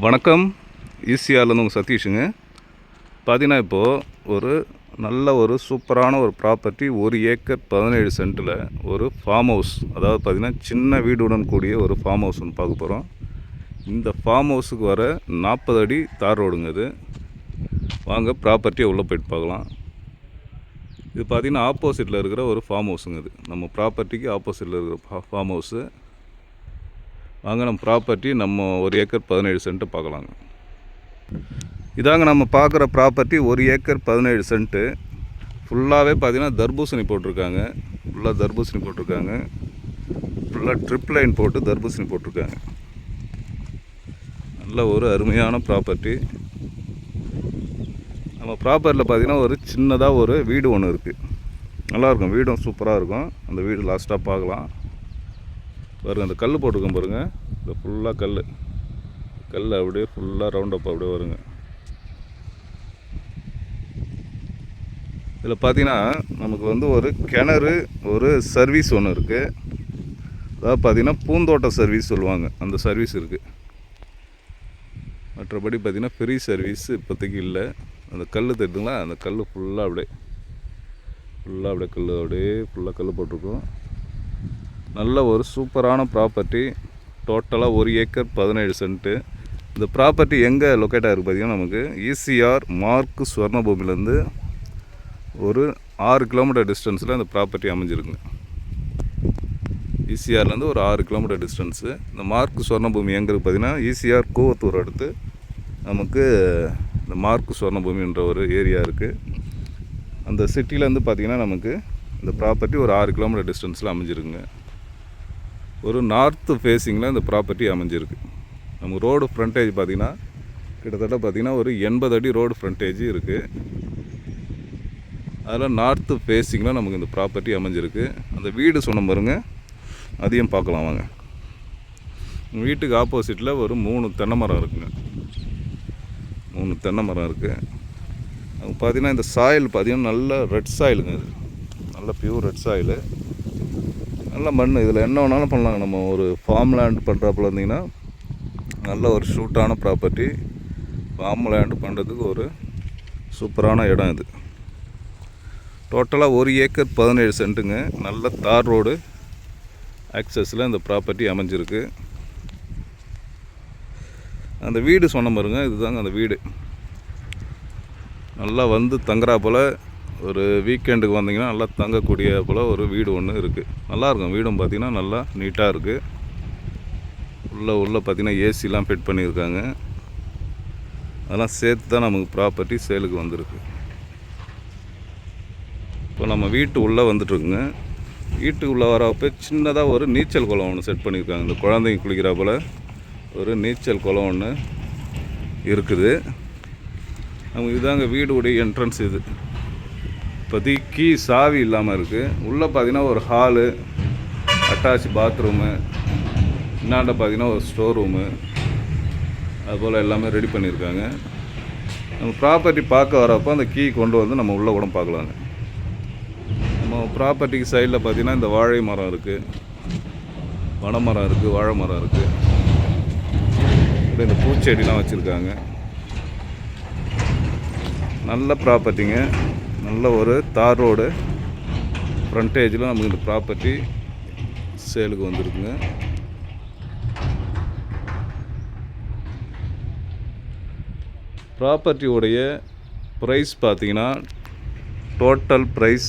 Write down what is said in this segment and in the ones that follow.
வணக்கம். ஈசிஆர்லேருந்து உங்கள் சதீஷுங்க. பார்த்தீங்கன்னா இப்போது ஒரு சூப்பரான ஒரு ப்ராப்பர்ட்டி 1 ஏக்கர் 17 சென்ட்டில் ஒரு ஃபார்ம் ஹவுஸ், அதாவது பார்த்திங்கன்னா சின்ன வீடுடன் கூடிய ஒரு ஃபார்ம் ஹவுஸ் ஒன்று பார்க்க போகிறோம். இந்த ஃபார்ம் ஹவுஸுக்கு வர 40 அடி தார் ரோடுங்க. இது வாங்க ப்ராப்பர்ட்டியை உள்ளே போய்ட்டு பார்க்கலாம். இது பார்த்திங்கன்னா ஆப்போசிட்டில் இருக்கிற ஒரு ஃபார்ம் ஹவுஸுங்க. இது நம்ம ப்ராப்பர்ட்டிக்கு ஆப்போசிட்டில் இருக்கிற ஃபார்ம் ஹவுஸு. வாங்க நம்ம ப்ராப்பர்ட்டி 1 ஏக்கர் 17 சென்ட்டு பார்க்கலாங்க. இதாங்க நம்ம பார்க்குற ப்ராப்பர்ட்டி 1 ஏக்கர் 17 சென்ட்டு. ஃபுல்லாகவே பார்த்திங்கன்னா தர்பூசணி போட்டிருக்காங்க. ஃபுல்லாக ட்ரிப் லைன் போட்டு தர்பூசணி போட்டிருக்காங்க. நல்ல ஒரு அருமையான ப்ராப்பர்ட்டி. நம்ம ப்ராப்பர்ட்டியில் பார்த்திங்கன்னா ஒரு சின்னதாக ஒரு வீடு ஒன்று இருக்குது. நல்லாயிருக்கும், வீடும் சூப்பராக இருக்கும். அந்த வீடு லாஸ்ட்டாக பார்க்கலாம். பாருங்கள், அந்த கல் போட்டிருக்கோம் பாருங்கள். இந்த ஃபுல்லாக கல் அப்படியே ஃபுல்லாக ரவுண்டப் அப்படியே வருங்க. இதில் பார்த்தீங்கன்னா நமக்கு ஒரு கிணறு, ஒரு சர்வீஸ் ஒன்று இருக்குது. அதாவது பார்த்திங்கன்னா பூந்தோட்ட சர்வீஸ் சொல்லுவாங்க, அந்த சர்வீஸ் இருக்குது. மற்றபடி பார்த்திங்கன்னா ஃப்ரீ சர்வீஸ் இப்போதைக்கு இல்லை. அந்த கல் தெரியுதுங்களா, அந்த கல் ஃபுல்லாக அப்படியே கல் போட்டிருக்கோம். நல்ல ஒரு சூப்பரான ப்ராப்பர்ட்டி. டோட்டலாக 1 ஏக்கர் 17 சென்ட்டு. இந்த ப்ராப்பர்ட்டி எங்கே லொக்கேட் ஆகிருக்கு பார்த்திங்கன்னா, நமக்கு ஈசிஆர் மார்க்கு ஸ்வர்ணபூமிலேருந்து ஒரு 6 கிலோமீட்டர் டிஸ்டன்ஸில் இந்த ப்ராப்பர்ட்டி அமைஞ்சிருக்குங்க. ஈசிஆர்லேருந்து ஒரு 6 கிலோமீட்டர் டிஸ்டன்ஸு. இந்த மார்க்கு ஸ்வர்ணபூமி எங்கே இருக்குது பார்த்திங்கன்னா, ஈசிஆர் கூவத்தூர் அடுத்து நமக்கு இந்த மார்க்கு ஸ்வர்ணபூமின்ற ஒரு ஏரியா இருக்குது. அந்த சிட்டிலேருந்து பார்த்திங்கன்னா நமக்கு இந்த ப்ராப்பர்ட்டி ஒரு 6 கிலோமீட்டர் டிஸ்டன்ஸில் அமைஞ்சிருக்குங்க. ஒரு நார்த்து ஃபேஸிங்கில் இந்த ப்ராப்பர்ட்டி அமைஞ்சிருக்கு. நமக்கு ரோடு ஃப்ரண்டேஜ் பார்த்திங்கன்னா கிட்டத்தட்ட பார்த்திங்கன்னா ஒரு 80 அடி ரோடு ஃப்ரண்டேஜ் இருக்குது. அதில் நார்த்து ஃபேஸிங்கில் நமக்கு இந்த ப்ராப்பர்ட்டி அமைஞ்சிருக்கு. அந்த வீடு சொன்ன பாருங்க, அதையும் பார்க்கலாம் வாங்க. வீட்டுக்கு ஆப்போசிட்டில் ஒரு 3 தென்னை மரம் இருக்குங்க. 3 தென்னை மரம் இருக்குது. அது பார்த்திங்கன்னா இந்த சாயில் பார்த்திங்கன்னா நல்ல ரெட் சாயிலுங்க. இது நல்ல பியூர் ரெட் சாயிலு, நல்ல மண். இதில் என்ன வேணாலும் பண்ணலாங்க. நம்ம ஒரு ஃபார்ம் லேண்ட் பண்ணுறப்பல இருந்திங்கன்னா நல்ல ஒரு ஷூட்டான ப்ராப்பர்ட்டி. ஃபார்ம் லேண்டு பண்ணுறதுக்கு ஒரு சூப்பரான இடம் இது. டோட்டலாக 1 ஏக்கர் 17 சென்ட்டுங்க. நல்ல தார் ரோடு ஆக்சஸில் இந்த ப்ராப்பர்ட்டி அமைஞ்சிருக்கு. அந்த வீடு சொன்ன பாருங்க, இதுதாங்க அந்த வீடு. நல்லா தங்குறா போல் ஒரு வீக்கெண்டுக்கு வந்தீங்கன்னா நல்லா தங்கக்கூடிய போல் ஒரு வீடு ஒன்று இருக்குது. நல்லாயிருக்கும். வீடும் பார்த்திங்கன்னா நல்லா நீட்டாக இருக்குது. உள்ளே பார்த்திங்கன்னா ஏசிலாம் ஃபிட் பண்ணியிருக்காங்க. அதெல்லாம் சேர்த்து தான் நமக்கு ப்ராப்பர்ட்டி சேலுக்கு வந்திருக்கு. இப்போ நம்ம வீட்டு உள்ளே வந்துட்டுருக்குங்க. வீட்டுக்கு உள்ளே வரப்போ சின்னதாக ஒரு நீச்சல் குளம் ஒன்று செட் பண்ணியிருக்காங்க. இந்த குழந்தைங்க குளிக்கிறா போல் ஒரு நீச்சல் குளம் ஒன்று இருக்குது. நமக்கு இதாங்க வீடுடைய என்ட்ரன்ஸ். இது இப்போதைக்கு சாவி இல்லாமல் இருக்குது. உள்ளே பார்த்திங்கன்னா ஒரு ஹாலு, அட்டாச் பாத்ரூமு, இன்னாண்ட பார்த்திங்கன்னா ஒரு ஸ்டோர் ரூமு, அதுபோல் எல்லாமே ரெடி பண்ணியிருக்காங்க. நம்ம ப்ராப்பர்ட்டி பார்க்க வரப்போ அந்த கீ கொண்டு நம்ம உள்ளே கூட பார்க்கலாங்க. நம்ம ப்ராப்பர்ட்டிக்கு சைடில் பார்த்திங்கன்னா இந்த வாழை மரம் இருக்குது, வனமரம் இருக்குது, வாழை மரம் இருக்குது. இந்த பூச்செடிலாம் வச்சுருக்காங்க. நல்ல ப்ராப்பர்ட்டிங்க. நல்ல ஒரு தார் ரோடு ஃப்ரண்டேஜில் நமக்கு இந்த ப்ராப்பர்ட்டி சேலுக்கு வந்துருக்குங்க. ப்ராப்பர்ட்டியோடைய ப்ரைஸ் பார்த்திங்கன்னா டோட்டல் ப்ரைஸ்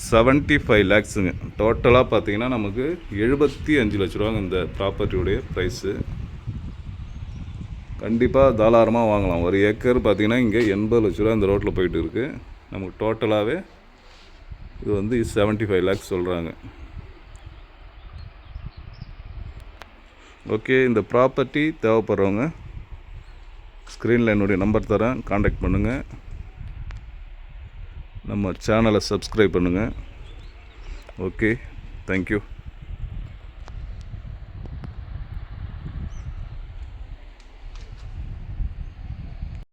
75 லேக்ஸுங்க. டோட்டலாக பார்த்திங்கன்னா நமக்கு 75 லட்ச ரூபாங்க இந்த ப்ராப்பர்ட்டியோடைய ப்ரைஸு. கண்டிப்பாக தாராளமாக வாங்கலாம். 1 ஏக்கர் பார்த்திங்கன்னா இங்கே 80 லட்ச ரூபா இந்த ரோட்டில் போயிட்டு இருக்குது. நமக்கு டோட்டலாகவே இது 75 லேக்ஸ் சொல்கிறாங்க. ஓகே, இந்த ப்ராப்பர்ட்டி தேவைப்படுறவங்க ஸ்க்ரீனில் என்னுடைய நம்பர் தரேன், காண்டாக்ட் பண்ணுங்கள். நம்ம சேனலை சப்ஸ்கிரைப் பண்ணுங்கள். Okay, thank you.